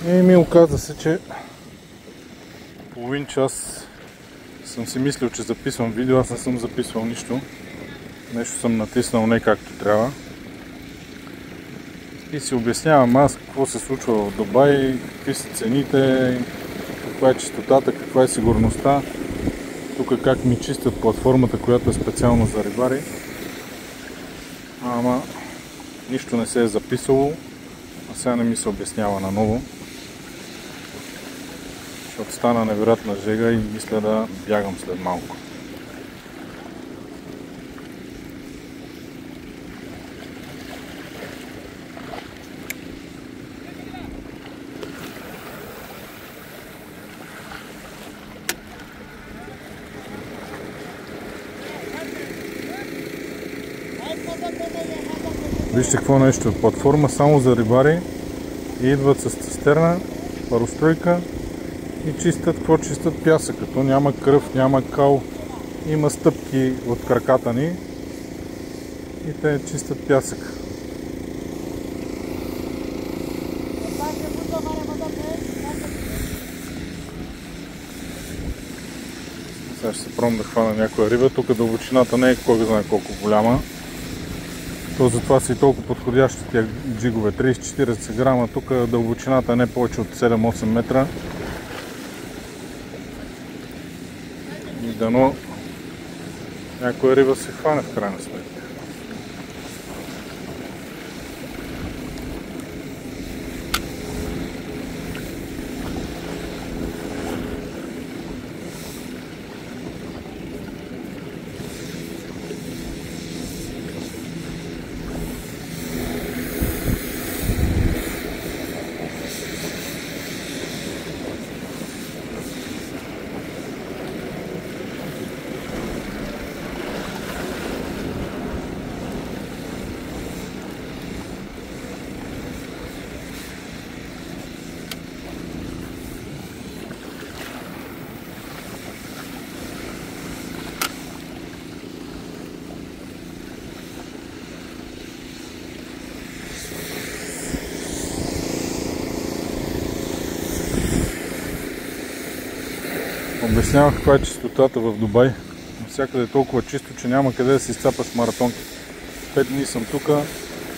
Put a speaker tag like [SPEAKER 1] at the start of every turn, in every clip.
[SPEAKER 1] И ми оказа се, че половин час съм си мислил, че записвам видео, аз не съм записвал нищо. Нещо съм натиснал не както трябва. И си обяснявам аз какво се случва в Дубай, какви са цените, каква е чистотата, каква е сигурността. Тук как ми чистят платформата, която е специална за рибари. Ама нищо не се е записало, а сега не ми се обяснява наново. Защото стана невероятна жега и мисля да бягам след малко. Вижте какво нещо. Платформа само за рибари. И идват с цистерна, паростройка и чистят, какво чистят? Пясък. Като няма кръв, няма кал, има стъпки от краката ни и те чистят пясък. Сега ще се пробвам да хвана някоя риба. Тук дълбочината не е кой знае колко голяма. То затова са и толкова подходящи тия джигове. 30-40 грама. Тук дълбочината не повече от 7-8 метра. И дано някоя риба се хване в крайна сметка. Обяснявах каква е чистотата в Дубай. Навсякъде е толкова чисто, че няма къде да се изцапаш маратонки. 5 дни съм тук,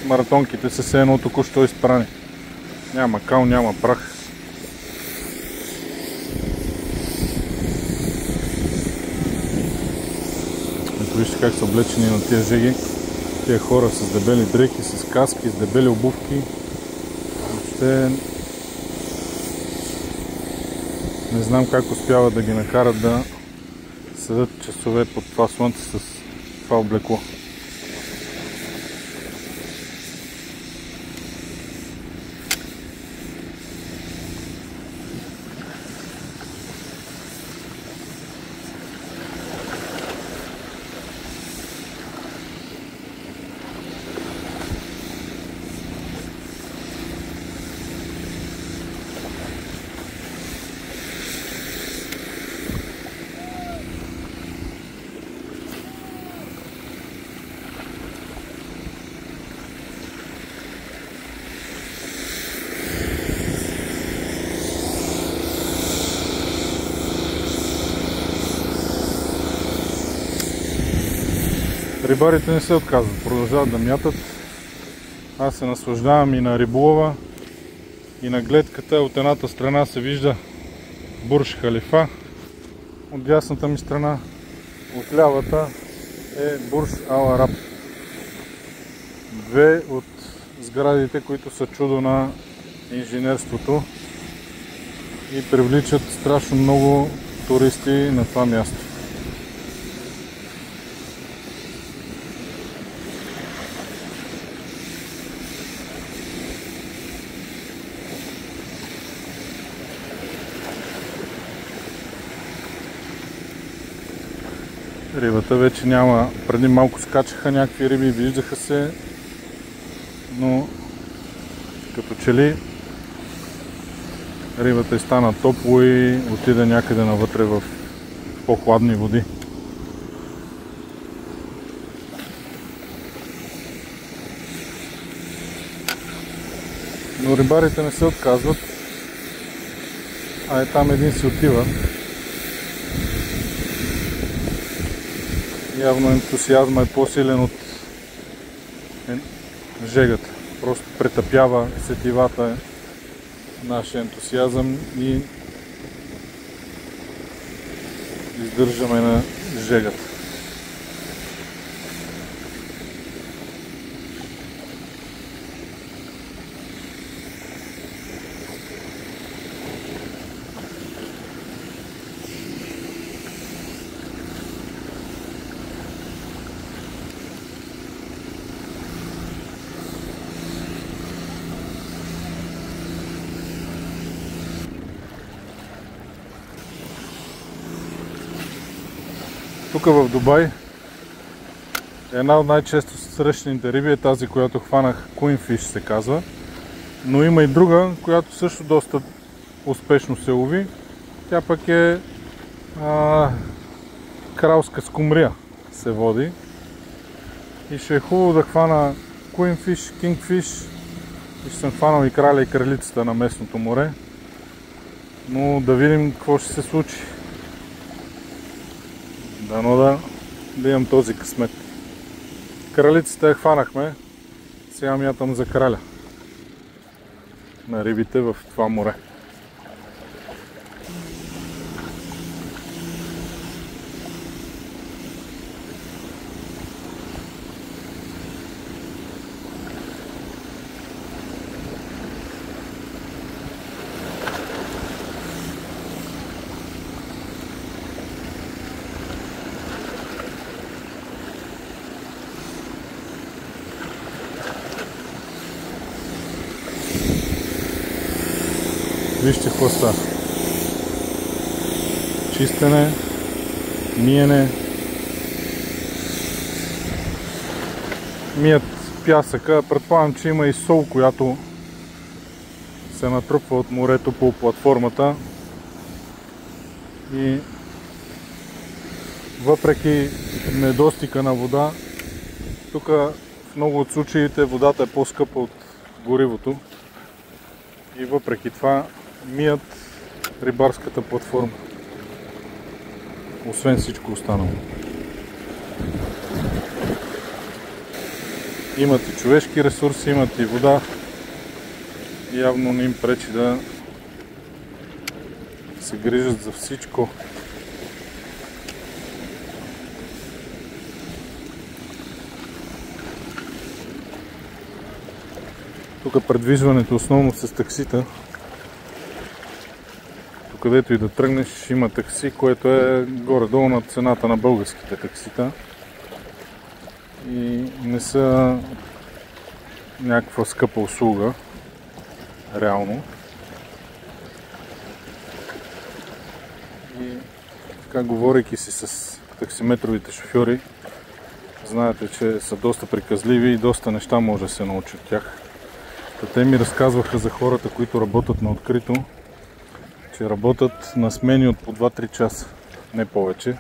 [SPEAKER 1] маратонките са все едно току-що изпрани. Няма кал, няма прах. Ето вижте как са облечени на тия жеги. Тия хора с дебели дрехи, с каски, с дебели обувки. Въобще не знам как успяват да ги накарат да седат часове под това слънце с това облекло. Рибарите не се отказват, продължават да мятат. Аз се наслаждавам и на риболова, и на гледката. От едната страна се вижда Бурж Халифа, от дясната ми страна, от лявата е Бурж Ал Араб. Две от сградите, които са чудо на инженерството и привличат страшно много туристи на това място. Рибата вече няма. Преди малко скачаха някакви риби, виждаха се, но като че ли рибата стана топло и отиде някъде навътре в по-хладни води. Но рибарите не се отказват. А там един си отива. Явно ентусиазма е по-силен от жегата. Просто претъпява сетивата нашия ентусиазъм и издържаме на жегата. Тук в Дубай една от най-често срещаните риби е тази, която хванах, Queenfish се казва. Но има и друга, която също доста успешно се лови. Тя пък е кралска скумрия се води. И ще е хубаво да хвана Queenfish, Kingfish. И ще съм хванал и краля и кралицата на местното море. Но да видим какво ще се случи. Дано да имам този късмет. Кралицата я хванахме. Сега мятам за краля на рибите в това море. Вижте какво става. Чистене, миене. Мият пясъка. Предполагам, че има и сол, която се натрупва от морето по платформата. И въпреки недостига на вода, тук в много от случаите водата е по-скъпа от горивото. И въпреки това мият рибарската платформа. Освен всичко останало. Имат и човешки ресурси, имат и вода. Явно не им пречи да се грижат за всичко. Тук предвижването основно с таксита. Където и да тръгнеш има такси, което е горе-долу на цената на българските таксита. И не са някаква скъпа услуга, реално. И така, говорейки си с таксиметровите шофьори, знаете, че са доста приказливи и доста неща може да се научи от тях. Те ми разказваха за хората, които работят на открито, че работят на смени от по 2-3 часа, не повече.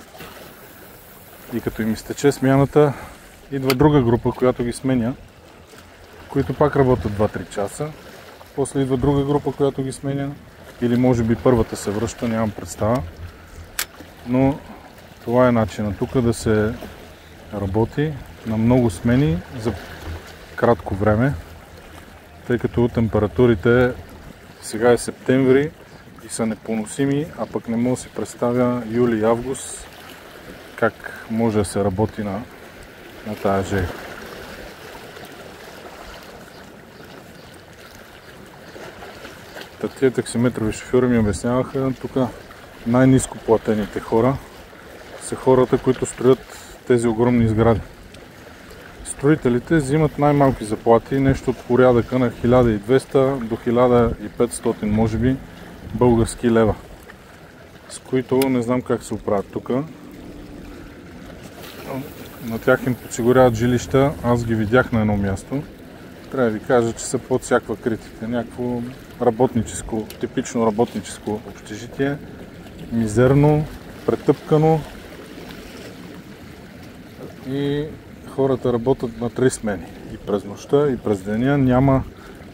[SPEAKER 1] И като им изтече смяната, идва друга група, която ги сменя, които пак работят 2-3 часа. После идва друга група, която ги сменя, или може би първата се връща, нямам представа. Но това е начинът тук да се работи на много смени за кратко време, тъй като температурите сега е септември и са непоносими, а пък не мога да си представя юли и август как може да се работи на тази жега. Тия таксиметрови шофьори ми обясняваха, тук най-ниско платените хора са хората, които строят тези огромни сгради. Строителите взимат най-малки заплати, нещо от порядъка на 1200 до 1500, може би, български лева, с които не знам как се оправят тук. На тях им подсигуряват жилища, аз ги видях на едно място. Трябва да ви кажа, че са под всякаква критика. Някакво работническо, типично работническо общежитие, мизерно, претъпкано и хората работят на 3 смени. И през нощта, и през деня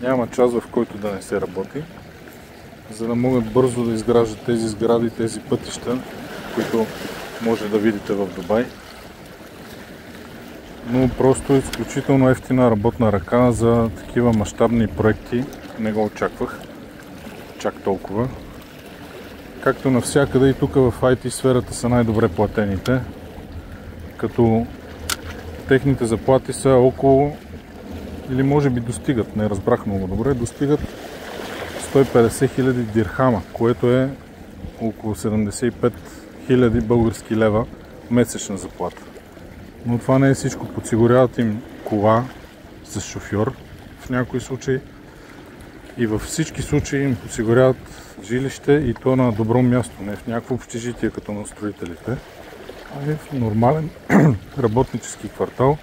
[SPEAKER 1] няма час, в който да не се работи. за да могат бързо да изграждат тези сгради, тези пътища, които може да видите в Дубай. Но просто изключително ефтина работна ръка за такива мащабни проекти. Не го очаквах чак толкова. Както навсякъде и тук в IT сферата са най-добре платените, като техните заплати са около, или може би достигат, не разбрах много добре, достигат 150 000 дирхама, което е около 75 000 български лева месечна заплата. Но това не е всичко. Подсигуряват им кола с шофьор в някои случаи и във всички случаи им подсигуряват жилище и то на добро място, не в някакво общежитие като на строителите, а е в нормален работнически квартал,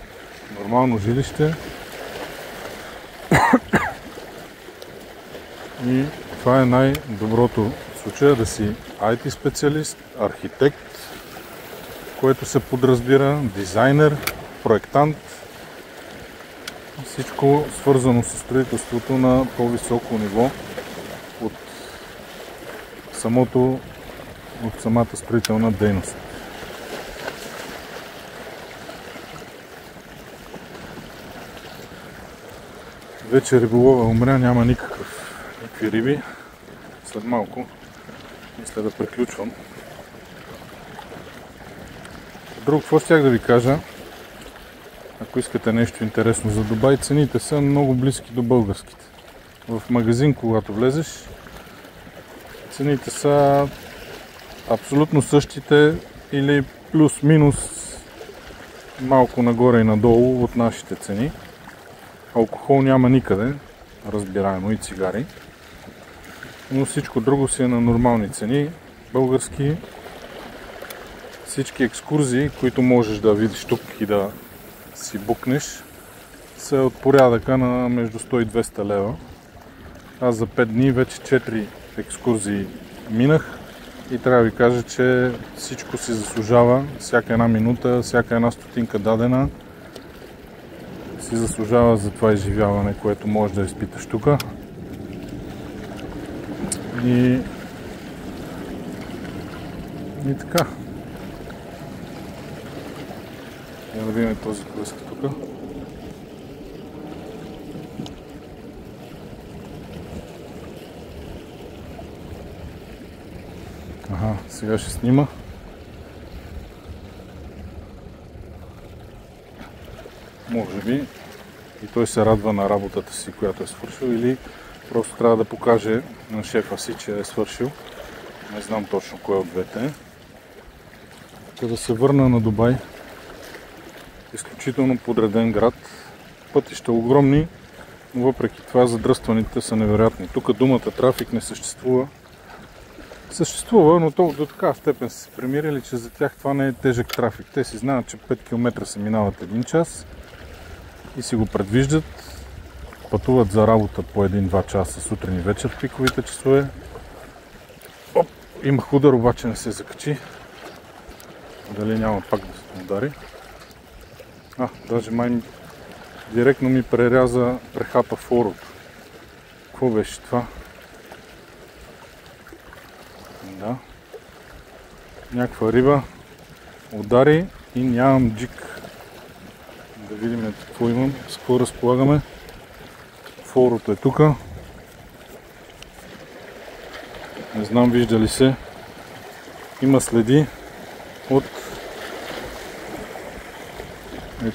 [SPEAKER 1] нормално жилище. И това е най-доброто в случая, да си IT специалист, архитект, което се подразбира, дизайнер, проектант, всичко свързано с строителството на по-високо ниво от самата строителна дейност. Вече риболова умря, няма никакви риби. След малко мисля да приключвам. Друго, какво щях да ви кажа, ако искате нещо интересно за Дубай, цените са много близки до българските. В магазин, когато влезеш, цените са абсолютно същите или плюс-минус малко нагоре и надолу от нашите цени. Алкохол няма никъде, разбираемо, и цигари, но всичко друго си е на нормални цени, български. Всички екскурзии, които можеш да видиш тук и да си букнеш, са от порядъка на между 100 и 200 лева. Аз за 5 дни вече 4 екскурзии минах и трябва да ви кажа, че всичко си заслужава, всяка една минута, всяка една стотинка дадена си заслужава за това изживяване, което можеш да изпиташ тук. И така. Да видим този кръст тук. Ага, сега ще снима. Може би и той се радва на работата си, която е свършил, или просто трябва да покаже на шефа си, че е свършил. Не знам точно кое от двете. Да се върна на Дубай. Изключително подреден град. Пътища огромни, но въпреки това задръстваните са невероятни. Тук думата трафик не съществува. Съществува, но до такава степен са се примирили, че за тях това не е тежък трафик. Те си знаят, че 5 км се минават 1 час и си го предвиждат. Пътуват за работа по 1-2 часа сутрин и вечер в пиковите часове. Оп, имах удар, обаче не се закачи. Дали няма пак да се удари. Даже май директно ми прехапа форото. Какво беше това? Да. Някаква риба удари и нямам джик. Да видим какво имам, с какво разполагаме. Форото е тук. Не знам вижда ли се. Има следи от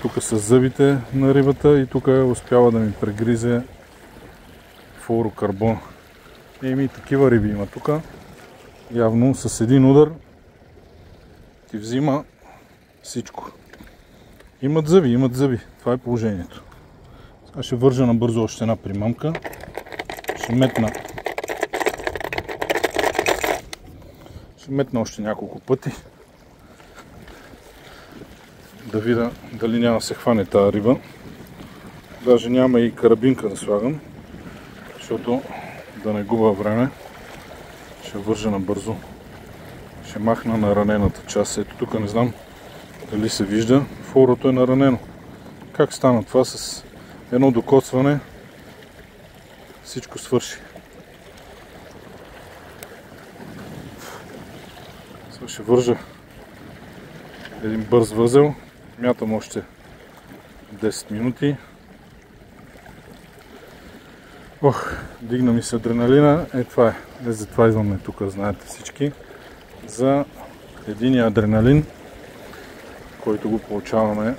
[SPEAKER 1] тук са зъбите на рибата и тук успява да ми прегризе флуорокарбон. Такива риби има тук. Явно с един удар ти взима всичко. Имат зъби. Това е положението. Сега ще вържа набързо още една примамка. Ще метна още няколко пъти. Да видя дали няма се хване тази риба. Даже няма и карабинка да слагам, защото да не губя време. Ще вържа набързо. Ще махна на ранената част. Ето тук не знам дали се вижда. Флуорото е наранено. Как стана това? С едно докосване всичко свърши. ще вържа един бърз възел. Мятам още 10 минути. Дигна ми се адреналина. Това е. Затова идваме тук, знаете всички. За единия адреналин, който го получаваме.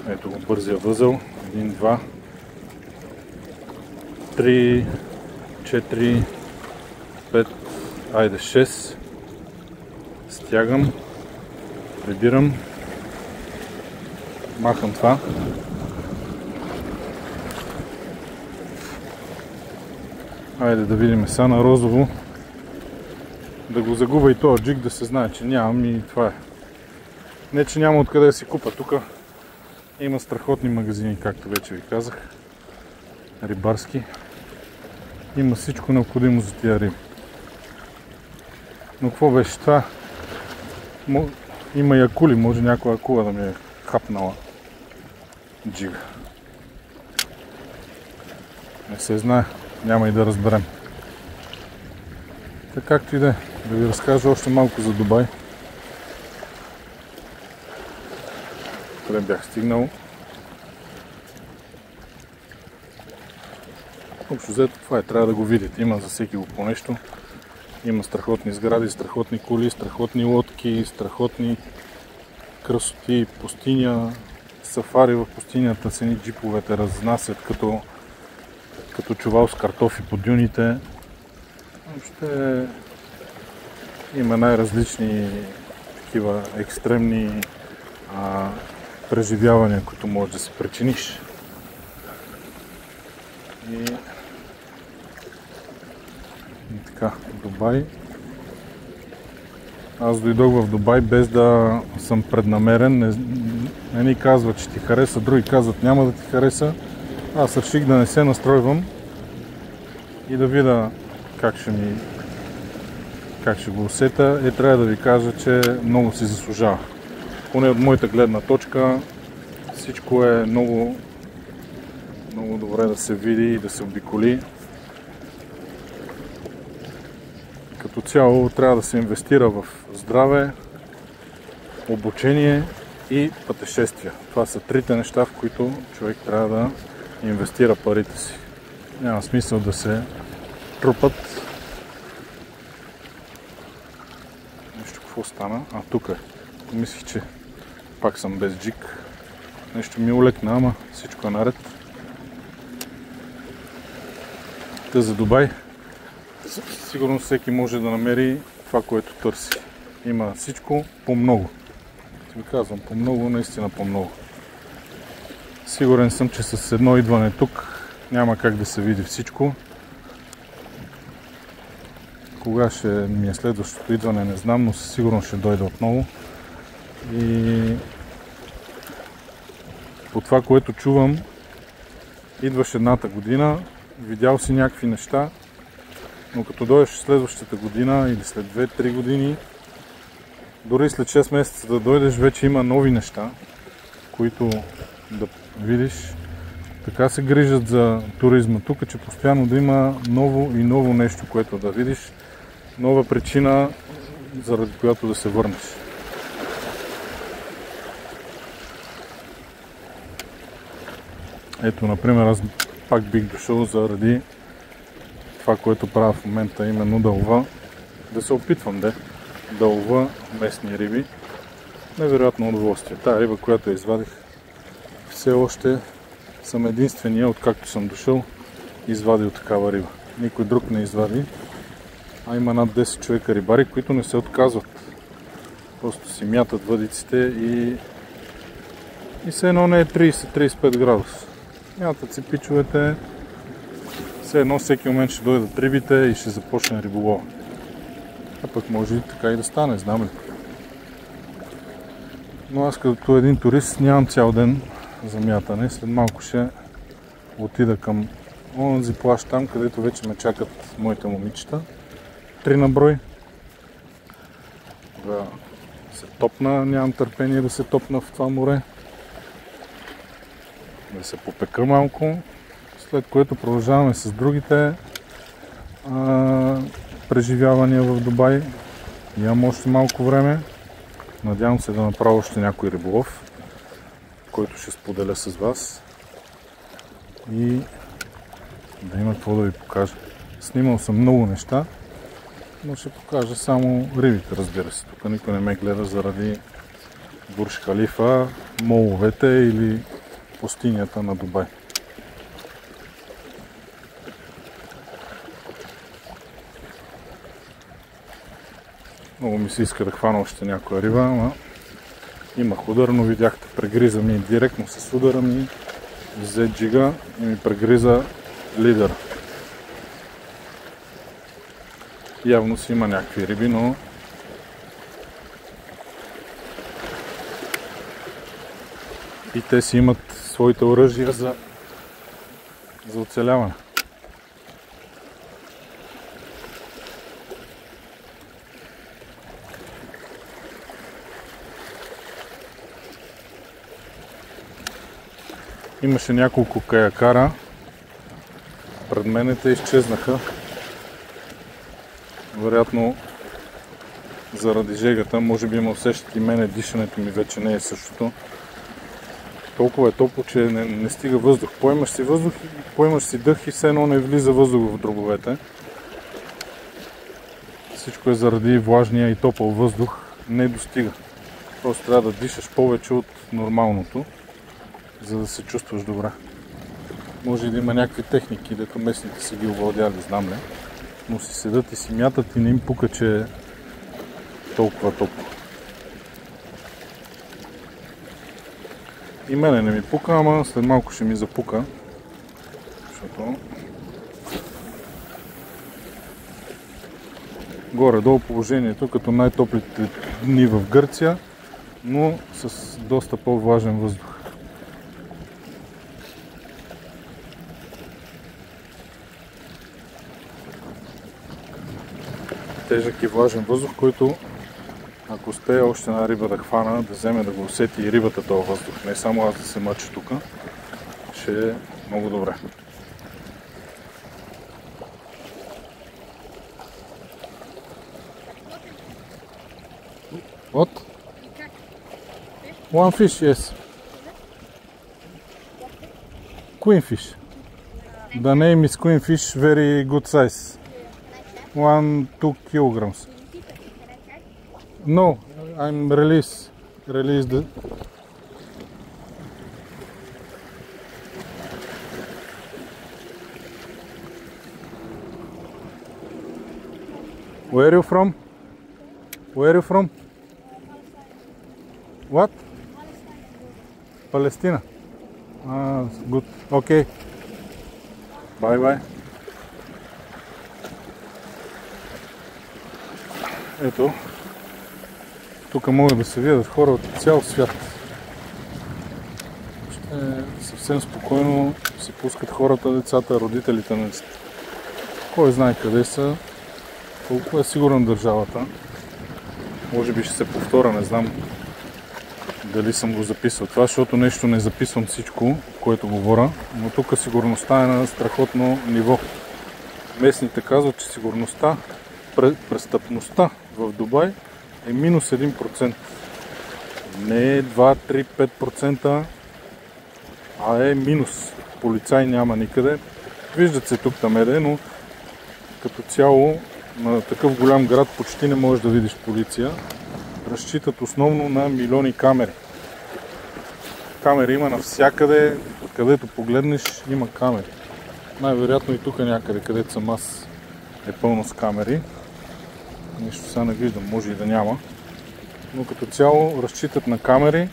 [SPEAKER 1] Ето го бързия възел. 1, 2, 3, 4, 5, айде 6. Стягам, прибирам, махам това. Айде да видим сега на розово. Да го загубя и този джиг, да се знае, че нямам, и това е. Не, че няма откъде да си купа. Тук има страхотни магазини, както вече ви казах. Рибарски. Има всичко необходимо за тия риби. Но какво беше това? Има и акули, може някоя акула да ми е хапнала джига. Не се знае, няма и да разберем. Така, както и да е, да ви разкажа още малко за Дубай. Къде бях стигнал. Общо взето това е, трябва да го видите. Има за всеки го по нещо. Има страхотни сгради, страхотни коли, страхотни лодки, страхотни красоти, пустиня, сафари в пустинята, с едни джиповете разнасят като чувал с картофи по дюните. Въобще има най-различни такива екстремни преживявания, които можеш да си причиниш. И така, Дубай. Аз дойдох в Дубай без да съм преднамерен. Не ни казват, че ти хареса, други казват, няма да ти хареса. Аз реших да не се настройвам и да видя как ще го усета. Трябва да ви кажа, че много си заслужава. Поне от моята гледна точка всичко е много добре да се види и да се обиколи. Като цяло трябва да се инвестира в здраве, обучение и пътешествия. Това са трите неща, в които човек трябва да инвестира парите си. Няма смисъл да се трупат. Нещо какво стана? Тук е. Мислих, че пак съм без джик. Нещо ми улекна, ама всичко е наред. Та за Дубай сигурно всеки може да намери това, което търси. Има всичко по много. Ви казвам, по много, наистина по много. Сигурен съм, че с едно идване тук няма как да се види всичко. Кога ще ми е следващото идване, не знам, но със сигурност ще дойда отново. И по това, което чувам, идваш едната година, видял си някакви неща, но като дойдеш следващата година или след 2-3 години, дори след 6 месеца да дойдеш, вече има нови неща, които да видиш. Така се грижат за туризма тук, че постоянно да има ново и ново нещо, което да видиш. Нова причина, заради която да се върнеш. Ето, например, аз пак бих дошъл заради това, което правя в момента, именно да се опитвам да лова местни риби. Невероятно удоволствие. Тая риба, която я извадих, все още съм единствения, откакто съм дошъл, извадил такава риба. Никой друг не извади. А има над 10 човека рибари, които не се отказват. Просто си мятат въдиците и все едно не е 30-35 градуса. Мятат си пичовете. Все едно всеки момент ще дойдат рибите и ще започне риболов. А пък може и така и да стане, знам ли. Но аз като един турист нямам цял ден за мятане. След малко ще отида към онзи плаж там, където вече ме чакат моите момичета. 3 на брой. Да се топна, нямам търпение да се топна в това море. Да се попека малко. След което продължаваме с другите преживявания в Дубай. Имам още малко време. Надявам се да направя още някой риболов, който ще споделя с вас. И да има какво да ви покажа. Снимал съм много неща, но ще покажа само рибите, разбира се. Тук никой не ме гледа заради Бурдж Халифа, моловете или пустинята на Дубай. Много ми се иска да хвана още някоя риба, ама имах удар, но видяхте, прегриза ми директно с удара ми, взе джига и ми прегриза лидера. Явно си има някакви риби, но и те си имат своите оръжия за оцеляване. Имаше няколко каякара. Пред мене те изчезнаха. Вероятно заради жегата, може би ме усещат и мене, дишането ми вече не е същото. Толкова е топло, че не стига въздух. Поемаш си дъх и все едно не влиза въздух в дробовете. Всичко е заради влажния и топъл въздух. Не достига. Просто трябва да дишаш повече от нормалното, за да се чувстваш добре. Може и да има някакви техники, дето местните са ги овладяли, знам ли. Но си седат и си мятат и не им пука, че е толкова топло. И мене не ми пука, ама след малко ще ми запука. Защото горе-долу положението като най-топлите дни в Гърция, но с доста по-влажен въздух. Тежък и влажен въздух, който ако успея още една риба да хвана, да вземе да го усети и рибата този въздух, не само аз да се мъча тук, ще е много добре. What? One fish, yes. Queen fish. The name is queen fish, very good size. 1-2 kilograms. No, I'm released the... Where are you from? Where are you from? What? Palestine. Ah, good. Okay. Bye bye. Ето, тук могат да се видят хора от цял свят. Съвсем спокойно се пускат хората, децата, родителите на децата. Кой знае къде са, колко е сигурна държавата. Може би ще се повторя, не знам дали съм го записал това, защото нещо не записвам всичко, което говоря, но тук сигурността е на страхотно ниво. Местните казват, че сигурността, престъпността в Дубай е минус 1%. Не е 2, 3, 5%, а е минус. Полицай няма никъде. Виждат се тук тамеде, но като цяло на такъв голям град почти не можеш да видиш полиция. Разчитат основно на милиони камери. Камери има навсякъде, където погледнеш има камери. Най-вероятно и тук някъде, където съм аз, е пълно с камери. Нещо сега не виждам, може и да няма. Но като цяло разчитат на камери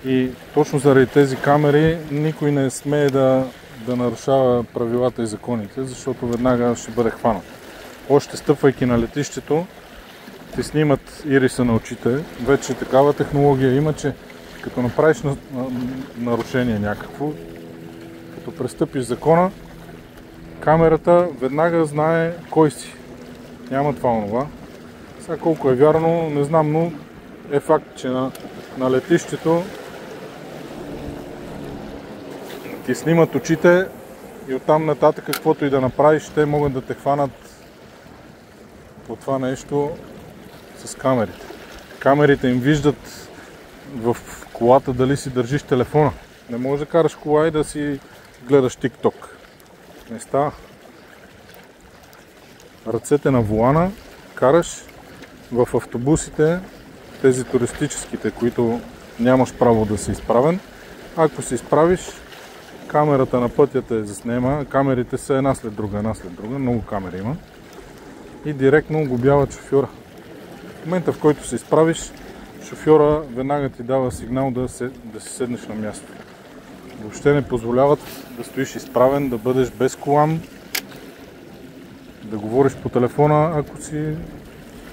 [SPEAKER 1] и точно заради тези камери никой не смее да нарушава правилата и законите, защото веднага ще бъде хванат. Още стъпвайки на летището, ти снимат ириса на очите. Вече такава технология има, че като направиш нарушение някакво, като престъпиш закона, камерата веднага знае кой си. Няма това. Сега колко е вярно, не знам, но е факт, че на летището ти снимат очите и оттам нататък каквото и да направиш, те могат да те хванат по това нещо с камерите. Камерите им виждат в колата дали си държиш телефона. Не можеш да караш кола и да си гледаш TikTok. Не става. Ръцете на волана, караш в автобусите, тези туристическите, които нямаш право да си изправен. Ако се изправиш, камерата на пътя те заснема. Камерите са една след друга. Много камери има. И директно глобяват шофьора. В момента, в който се изправиш, шофьора веднага ти дава сигнал да си седнеш на място. Въобще не позволяват да стоиш изправен, да бъдеш без колан, да говориш по телефона, ако си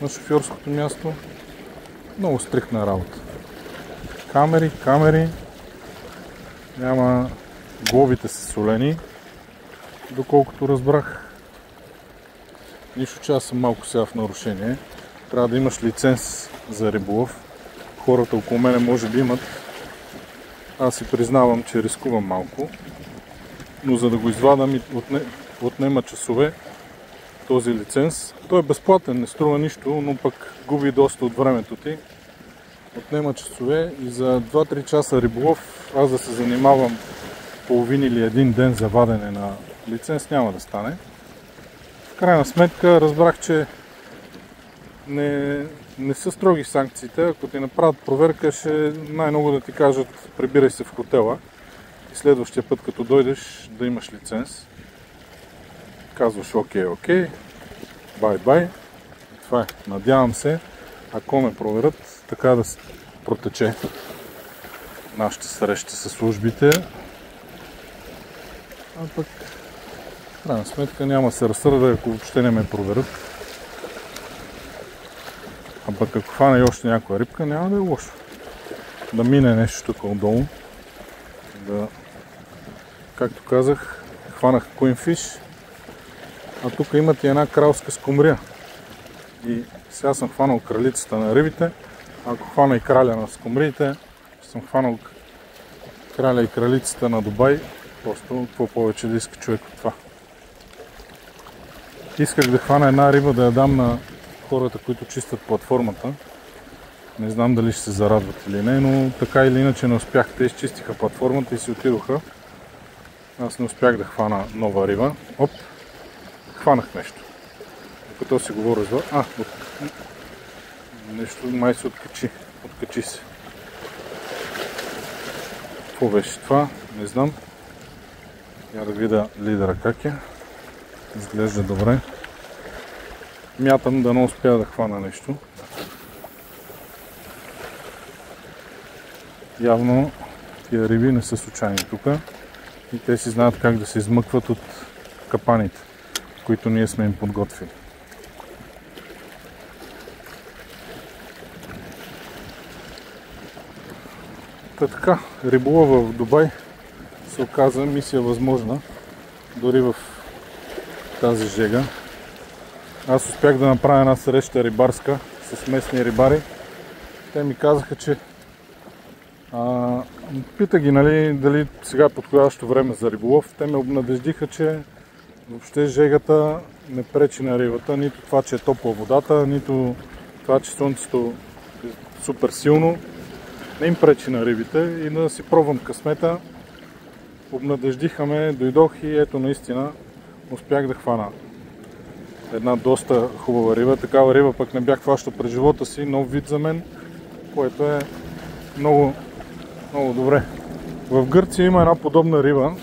[SPEAKER 1] на шофьорското място. Много стриктна работа. Камери. Няма, глобите са солени, доколкото разбрах. Нищо, че аз съм малко сега в нарушение. Трябва да имаш лиценз за риболов. Хората около мене може би имат. Аз си признавам, че рискувам малко. Но за да го извадам и отнема часове този лиценз. Той е безплатен, не струва нищо, но пък губи доста от времето ти. Отнема часове и за 2-3 часа риболов аз да се занимавам половин или един ден за вадене на лиценз няма да стане. В крайна сметка разбрах, че не са строги санкциите. Ако ти направят проверка, ще най-много да ти кажат прибирай се в хотела и следващия път като дойдеш да имаш лиценз. Казваш окей, бай. Това е. Надявам се, ако ме проверят, така да протече нашите срещи с службите. А пък в крайна сметка няма се разсърда, ако въобще не ме проверят. А пък ако хвана и още някоя рибка, няма да е лошо. Да мине нещо тук отдолу. Както казах, хванах queenfish, а тук имат и една кралска скумрия. И сега съм хванал кралицата на рибите. Ако хвана и краля на скумриите, съм хванал краля и кралицата на Дубай. Просто какво повече да иска човек от това. Исках да хвана една риба да я дам на хората, които чистят платформата. Не знам дали ще се зарадват или не, но така или иначе не успях. Те изчистиха платформата и си отидоха. Аз не успях да хвана нова риба. Оп! Хванах нещо. Докато си говоря за... нещо май се откачи. Откачи се. Какво беше това? Не знам. Я да видя лидера как е. Изглежда добре. Мятам да не успя да хвана нещо. Явно тия риби не са случайни тук. И те си знаят как да се измъкват от капаните, които ние сме им подготвили. Така, риболова в Дубай се оказа мисия възможна, дори в тази жега. Аз успях да направя една среща рибарска с местни рибари. Те ми казаха, че пита ги, нали, дали сега е подходящо време за риболов. Те ме обнадеждиха, че въобще жегата не пречи на рибата, нито това, че е топла водата, нито това, че слънцето е супер силно. Не им пречи на рибите и да си пробвам късмета. Обнадеждиха ме, дойдох и ето наистина успях да хвана една доста хубава риба. Такава риба пък не бях хващал през живота си, нов вид за мен, което е много добре. В Гърция има една подобна риба.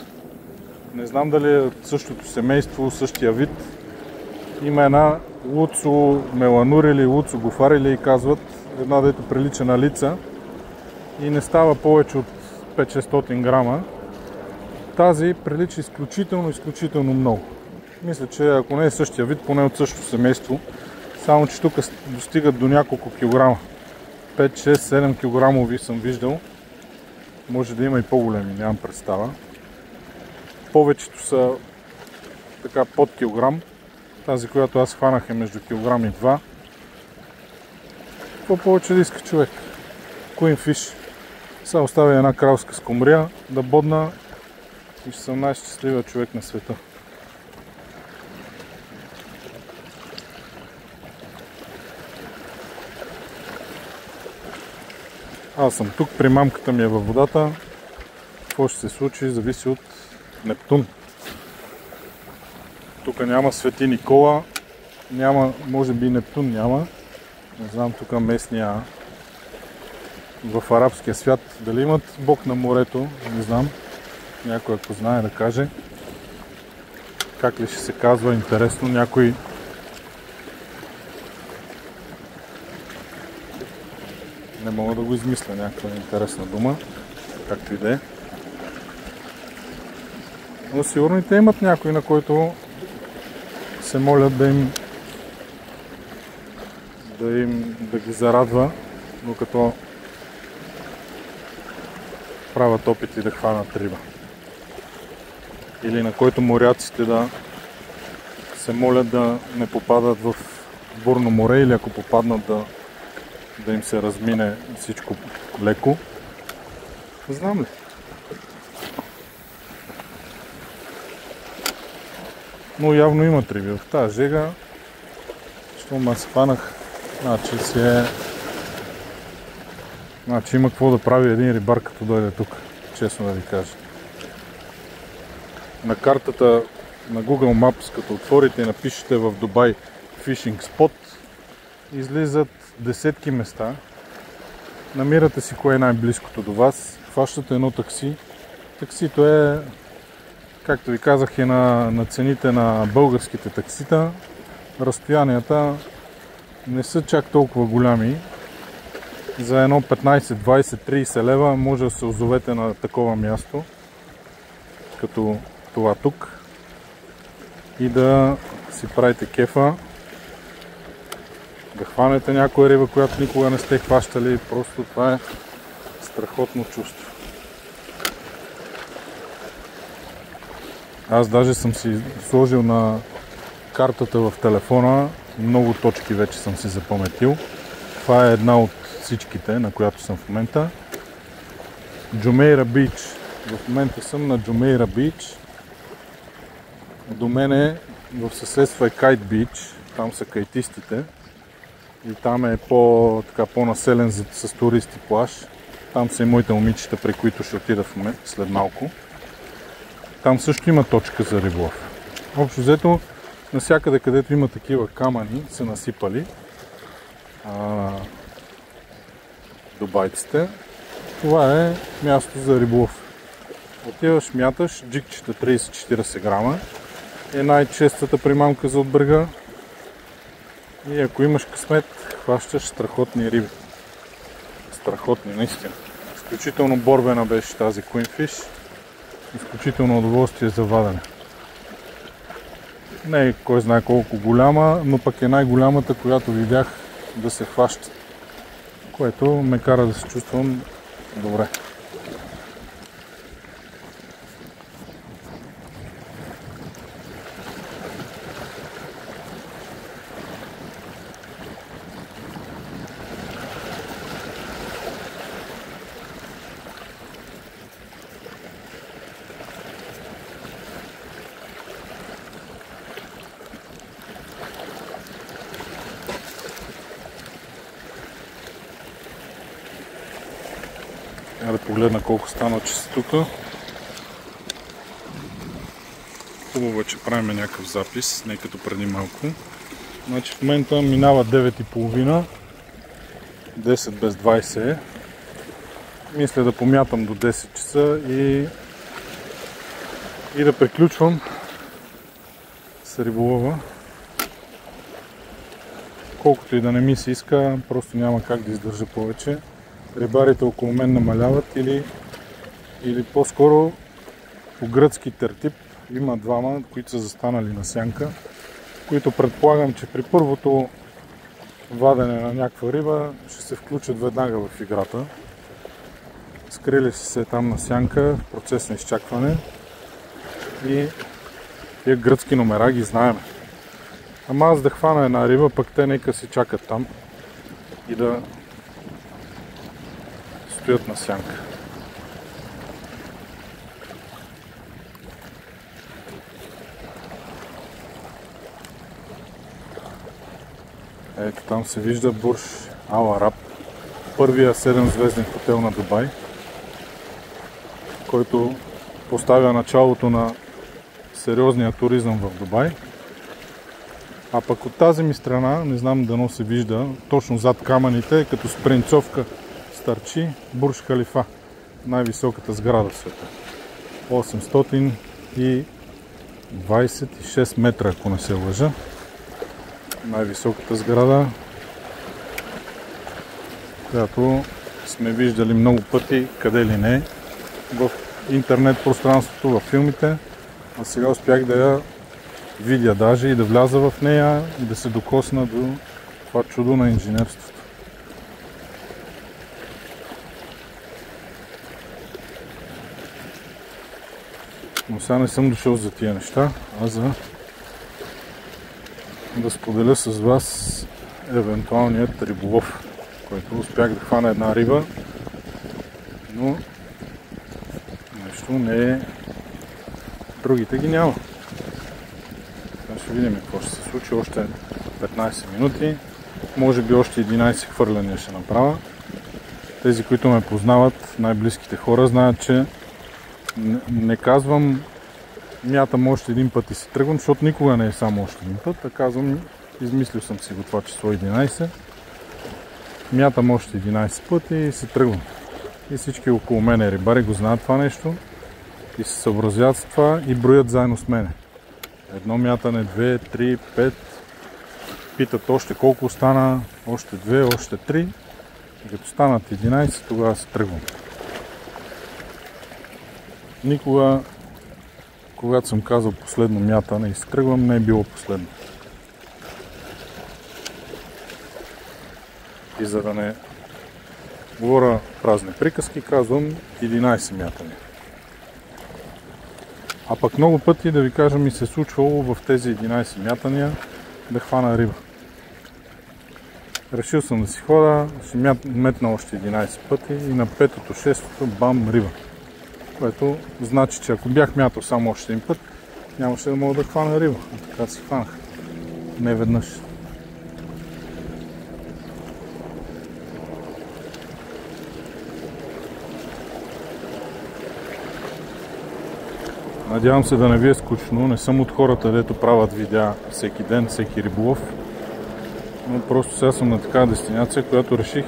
[SPEAKER 1] Не знам дали е същото семейство, същия вид. Има една луцо меланур или луцо гофар или казват, една дето прилича на лица и не става повече от 500-600 грама. Тази прилича изключително много. Мисля, че ако не е същия вид, поне от същото семейство, само че тук достигат до няколко килограма. 5-6-7 килограмови съм виждал. Може да има и по-големи, нямам представа. Повечето са така под килограм. Тази, която аз хванах е между килограм и 2. Какво повече да иска човек? Queenfish. Сега оставя една кралска скумрия да бодна и ще съм най-щастливия човек на света. Аз съм тук, примамката ми е във водата. Какво ще се случи, зависи от Нептун. Тук няма Свети Никола, няма, може би Нептун няма. Не знам тук местния в арабския свят дали имат бог на морето, не знам. Някой ако знае да каже. Как ли ще се казва, интересно, някой не мога да го измисля, някаква интересна дума, както и да е. Но сигурно и те имат някой, на който се молят да ги зарадва, докато правят опити да хванат риба. Или на който моряците да се молят да не попадат в бурно море, или ако попаднат да им се размине всичко леко. Знам ли? Но явно имат риби в тази жега. Що ме спанах, значи има какво да прави един рибар, като дойде тук, честно да ви кажа. На картата на Google Maps, като отворите и напишете в Дубай Fishing Spot, излизат десетки места. Намирате си кое е най-близкото до вас, хващате едно такси. Таксито е, както ви казах, е на цените на българските таксита. Разстоянията не са чак толкова голями. За едно 15, 20, 30 лева може да се озовете на такова място, като това тук, и да си правите кефа, да хванете някоя риба, която никога не сте хващали. Просто това е страхотно чувство. Аз даже съм си сложил на картата в телефона, много точки вече съм си запаметил. Това е една от всичките, на която съм в момента. Джумейра Бич. В момента съм на Джумейра Бич. До мене в съседство е Кайт Бич. Там са кайтистите. И там е по-населен с туристи плаж. Там са и моите момичета, при които ще отида след малко. Там също има точка за риболов. Общо взето, навсякъде, където има такива камъни, са насипали дубайците. Това е място за риболов. Отиваш, мяташ, джикчета 30-40 грама. Е най-честата примамка за от брега. И ако имаш късмет, хващаш страхотни риби. Страхотни, наистина. Изключително борбена беше тази Queenfish. Изключително удоволствие за вадене. Не е кой знае колко голяма, но пък е най-голямата, която видях да се хваща. Което ме кара да се чувствам добре. Да погледна колко стана часа тук. Хубаво е, че правим някакъв запис, не като преди малко. Значи в момента минава 9:30, 10 без 20 е. Мисля да помятам до 10 часа и да приключвам с риболова. Колкото и да не ми се иска, просто няма как да издържа повече. Рибарите около мен намаляват или по-скоро по гръцки тертип има двама, които са застанали на сянка, които предполагам, че при първото вадене на някаква риба ще се включат веднага в играта. Скрили си се там на сянка в процес на изчакване и тия гръцки номера ги знаем. Ама аз да хвана една риба, пък те нека си чакат там и да стоят на сянка. Ето там се вижда бурш Ал Араб. първия 7-звезден хотел на Дубай, който поставя началото на сериозния туризъм в Дубай. А пък от тази ми страна, не знам дано се вижда, точно зад камъните, като спринцовка стърчи Бурж Халифа, най-високата сграда в света. 826 метра, ако не се лъжа. Най-високата сграда, която сме виждали много пъти, къде ли не, в интернет пространството, във филмите, а сега успях да я видя даже и да вляза в нея и да се докосна до това чудо на инженерството. Но сега не съм дошъл за тия неща, а за да споделя с вас евентуалният риболов, който успях да хвана една риба, но нещо не е... Другите ги няма. Ще видим какво ще се случи. Още 15 минути. Може би още 11 хвърляния ще направя. Тези, които ме познават, най-близките хора, знаят, че не казвам мятам още един път и си тръгвам, защото никога не е само още един път, а казвам, измислил съм си го това число 11. Мятам още 11 пъти и си тръгвам. И всички около мене рибари го знаят това нещо и се съобразяват с това и броят заедно с мене. Едно мятане, 2, 3, 5. Питат още колко остана, още 2, още 3. И като станат 11, тогава се тръгвам. Никога, когато съм казал последно мятане и се тръгвам, не е било последно. И за да не говоря празни приказки, казвам 11 мятания. А пък много пъти, да ви кажа, ми се е случвало в тези 11 мятания да хвана риба. Решил съм да си хода, ще метна още 11 пъти и на 5-то, 6-то бам, риба. Което значи, че ако бях мятал само още един път, нямаше да мога да хвана риба. А така си хванах. Не веднъж. Надявам се да не ви е скучно. Не съм от хората, дето правят видеа всеки ден, всеки риболов. Но просто сега съм на такава дестинация, която реших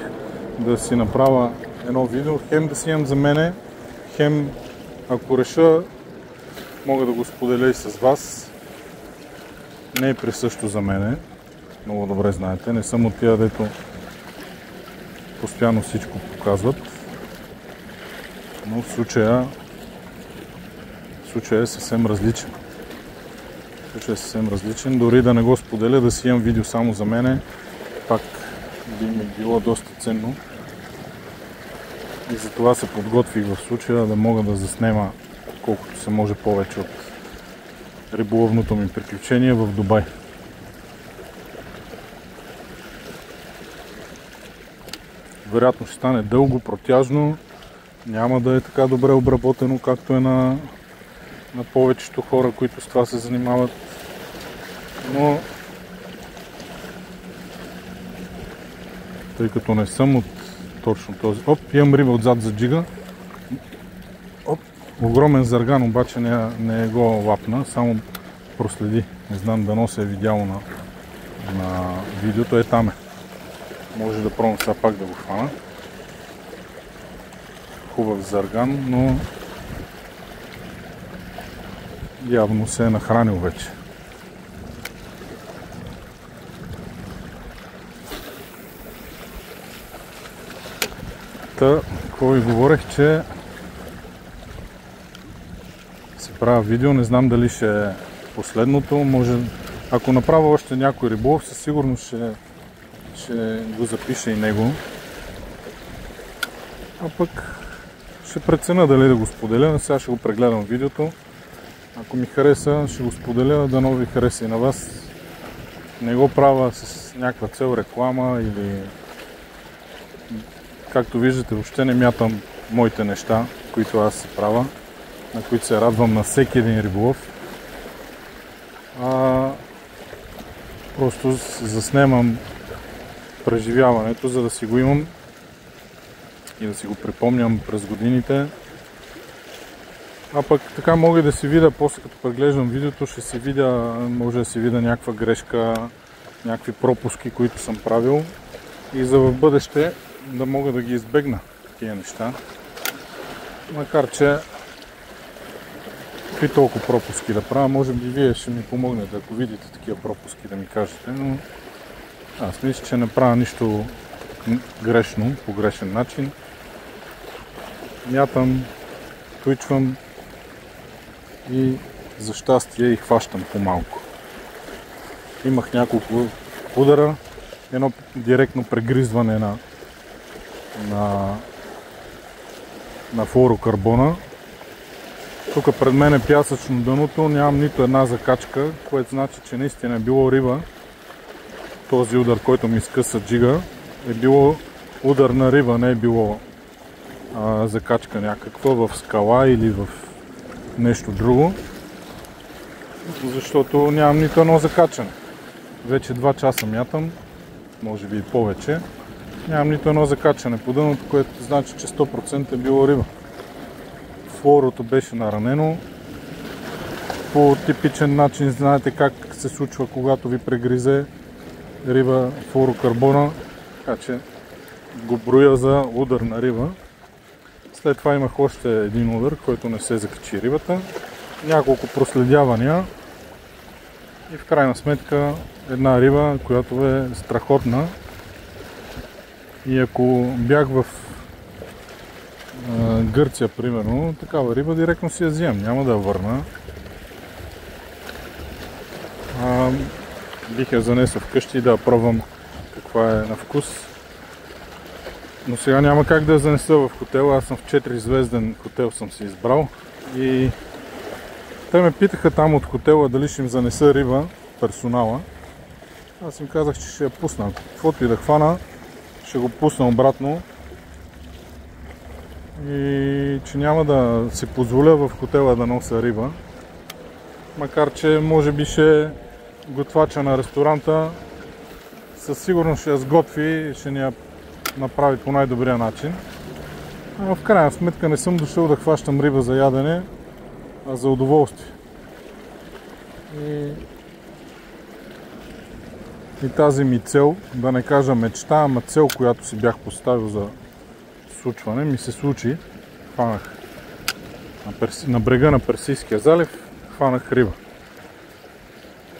[SPEAKER 1] да си направя едно видео. Хем да си имам за мене, хем ако реша, мога да го споделя и с вас. Не е присъщо за мене. Много добре знаете. Не съм от тия, дето постоянно всичко показват. Но в случая е съвсем различен. Дори да не го споделя, да си имам видео само за мене, пак би ми било доста ценно. И затова се подготвих в случая да мога да заснема колкото се може повече от риболовното ми приключение в Дубай. Вероятно ще стане дълго, протяжно, няма да е така добре обработено, както е на повечето хора, които с това се занимават. Но тъй като не съм от точно този... Имам риба отзад за джига. Огромен зарган, обаче не го лапна, само проследи. Не знам дано се е видяло на видеото. Там е. Може да пробвам сега пак да го хвана. Хубав зарган, но явно се е нахранил вече. Какво ви говорех, че си правя видео, не знам дали ще е последното, може, ако направя още някой риболов, със сигурност ще го запиша и него. А пък ще преценя дали да го споделя, сега ще го прегледам видеото. Ако ми хареса, ще го споделя, дано ви хареса и на вас. Не го правя с някаква цел реклама или... Както виждате, въобще не мятам моите неща, които аз си правя, на които се радвам на всеки един риболов. Просто заснемам преживяването, за да си го имам и да си го припомням през годините. А пък така мога да си видя, после като преглеждам видеото, може да си видя някаква грешка, някакви пропуски, които съм правил и за в бъдеще да мога да ги избегна тия неща. Макар че какви толкова пропуски да правя, може би вие ще ми помогнете, ако видите такива пропуски, да ми кажете, но аз мисля, че не правя нищо грешно, по грешен начин. Мятам, твичвам и за щастие и хващам по-малко. Имах няколко удара, едно директно прегризване на флуорокарбона. Тук пред мен е пясъчно дъното, нямам нито една закачка, което значи, че наистина е било риба. Този удар, който ми скъса джига, е било удар на риба, не е било закачка някаква в скала или в нещо друго. Защото нямам нито едно закачане. Вече 2 часа мятам, може би и повече. Нямам нито едно закачане по дъното, което значи, че 100% е било риба. Флуорото беше наранено. По типичен начин знаете как се случва, когато ви прегризе риба флуорокарбона. Така че го броя за удар на риба. След това имах още един удар, който не се закачи рибата. Няколко проследявания. И в крайна сметка една риба, която е страхотна. И ако бях в Гърция, примерно, такава риба директно си я вземам, няма да я върна. Бих я занесъл вкъщи да я пробвам каква е на вкус. Но сега няма как да я занеса в хотела, аз съм в 4-звезден хотел съм си избрал. И те ме питаха там от хотела дали ще им занеса риба, персонала. Аз им казах, че ще я пусна. Каквото и да хвана, ще го пусна обратно. И че няма да си позволя в хотела да нося риба. Макар че може би ще готвача на ресторанта със сигурност ще я сготви и ще ни я направи по най-добрия начин. Но в крайна сметка не съм дошъл да хващам риба за ядене, а за удоволствие. И тази ми цел, да не кажа мечта, ама цел, която си бях поставил за случване, ми се случи. Хванах на брега на Персийския залив, хванах риба.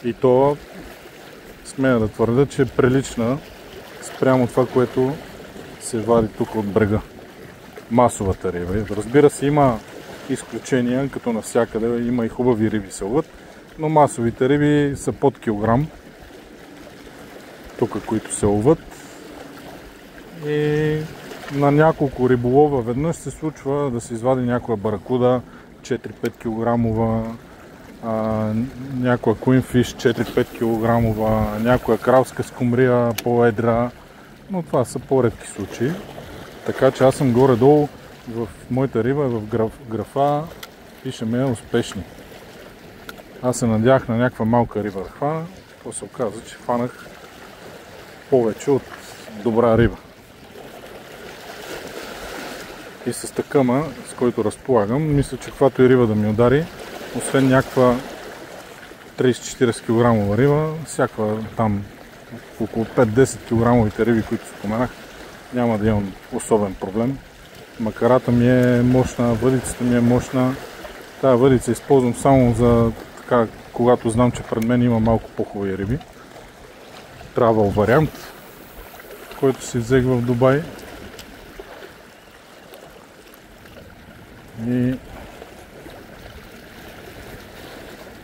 [SPEAKER 1] И то смея да твърда, че е прилична спрямо това, което се вади тук от брега. Масовата риба. Разбира се, има изключения, като навсякъде има и хубави риби се ловят, но масовите риби са под килограм. Тук, които се ловят. И на няколко риболова веднъж се случва да се извади някоя баракуда 4-5 кг, някоя куинфиш 4-5 кг, някоя кралска скумрия по-едра, но това са по-редки случаи. Така че аз съм горе-долу в моята риба, в графа пишеме успешни. Аз се надях на някаква малка риба да хвана, то се оказа, че хванах повече от добра риба. И с такъма, с който разполагам, мисля, че каквато и риба да ми удари, освен някаква 30-40 кг риба, всякаква там около 5-10 кг риби, които споменах, няма да имам особен проблем. Макарата ми е мощна, въдицата ми е мощна. Тая въдица използвам само за така, когато знам, че пред мен има малко по-хубави риби. Travel вариант, който си взех в Дубай. И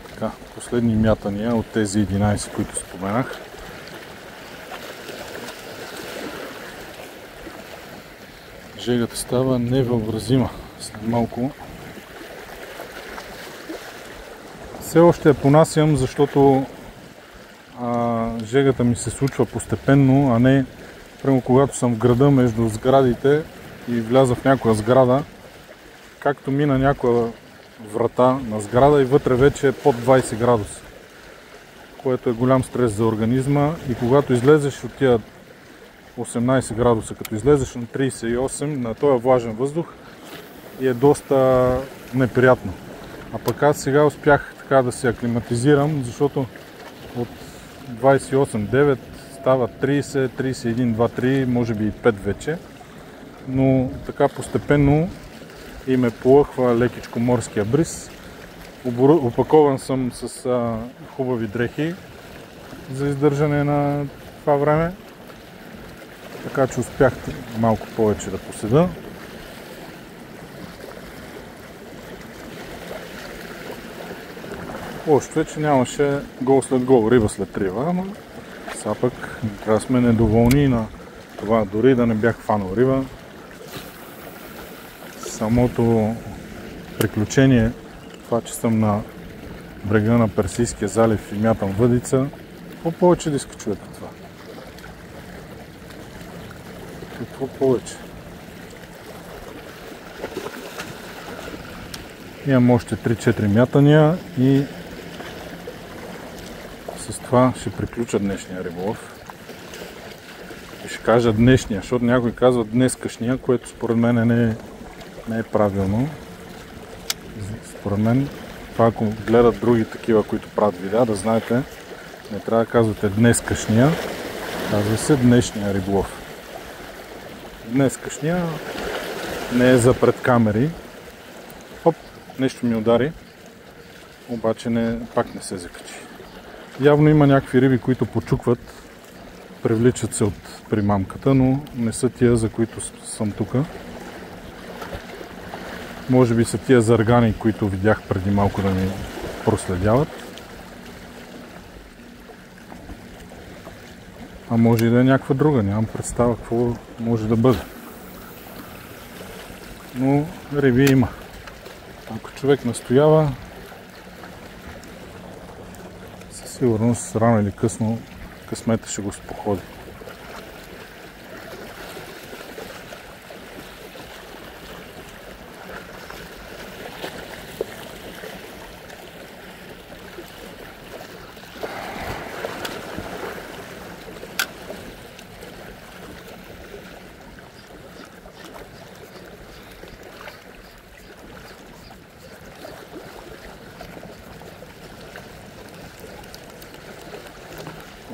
[SPEAKER 1] така, последни мятания от тези 11, които споменах. Жегата става невъобразима след малко. Все още я понасям, защото жегата ми се случва постепенно, а не прямо когато съм в града между сградите и вляза в някоя сграда, както мина някоя врата на сграда и вътре вече е под 20 градуса, което е голям стрес за организма и когато излезеш от тия 18 градуса, като излезеш на 38 на този влажен въздух и е доста неприятно. А пък аз сега успях така да се аклиматизирам, защото от 28,9 става 30, 31, 2-3, може би и 5 вече. Но така постепенно и ме полъхва лекичко морския бриз. Опакован съм с хубави дрехи за издържане на това време. Така че успях малко повече да поседа. Лошото е, че нямаше гол след гол, риба след риба, ама сега пък трябва да сме недоволни на това, дори да не бях фанал риба. Самото приключение, това, че съм на брега на Персийския залив и мятам въдица, по-повече да иска чуете това. Какво повече? Имам още 3-4 мятания и с това ще приключа днешния риболов. И ще кажа днешния, защото някой казва днескашния, което според мен не е правилно. Според мен, това ако гледат други такива, които правят видеа, да знаете, не трябва да казвате днескашния, казва се днешния риболов. Днескашния не е за пред камери. Оп, нещо ми удари, обаче пак не се закачи. Явно има някакви риби, които почукват, привличат се от примамката, но не са тия, за които съм тук. Може би са тия заргани, които видях преди малко да ми проследяват. А може и да е някаква друга, нямам представа какво може да бъде. Но риби има. Ако човек настоява, със сигурност рано или късно късмета ще го споходи.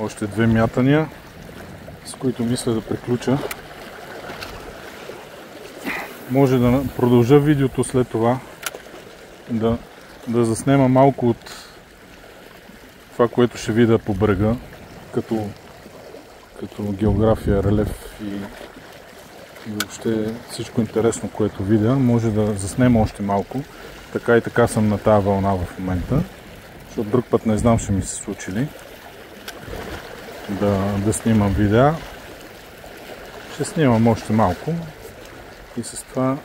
[SPEAKER 1] Още 2 мятания, с които мисля да приключа. Може да продължа видеото след това, да заснема малко от това, което ще видя по брега, като география, релеф и въобще всичко интересно, което видя. Може да заснема още малко. Така и така съм на тази вълна в момента, защото друг път не знам, ще ми се случи ли да снимам видеа. Ще снимам още малко и с това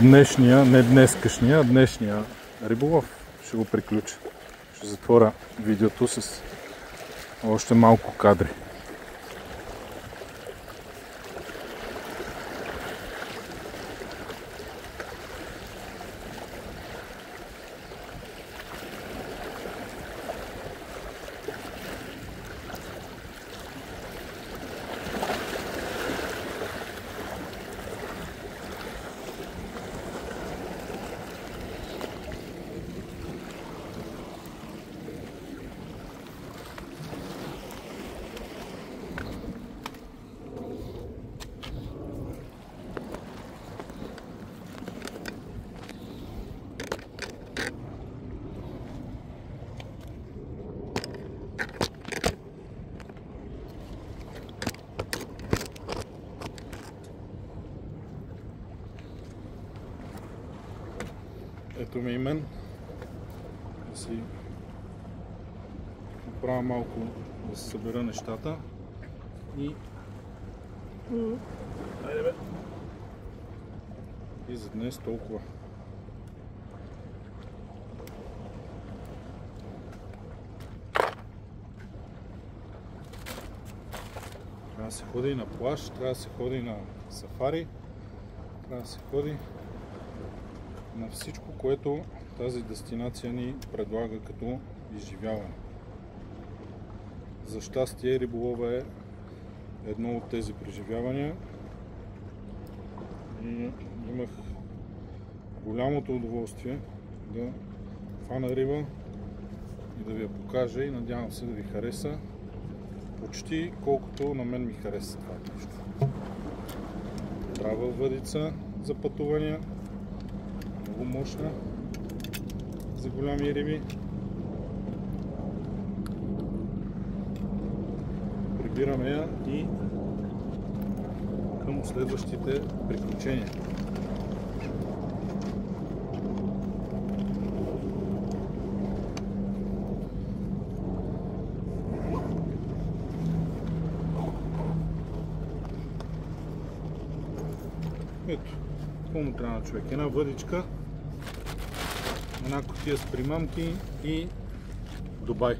[SPEAKER 1] днешния, не днескашния, а днешния риболов ще го приключа. Ще затворя видеото с още малко кадри. Ето ме и мен. Да си направя малко да се събера нещата и айде бе! И за днес толкова. Трябва да се ходи на плаж, трябва да се ходи на сафари, трябва да се ходи на всичко, което тази дестинация ни предлага като изживяване. За щастие риболова е едно от тези преживявания и имах голямото удоволствие да фана риба и да ви я покажа и надявам се да ви хареса почти колкото на мен ми хареса това нещо. Трава въдица за пътувания, много мощна за голями риби. Прибираме я и към следващите приключения. Ето, какво му трябва на човек? Една въдичка, една кутия с примамки и Дубай.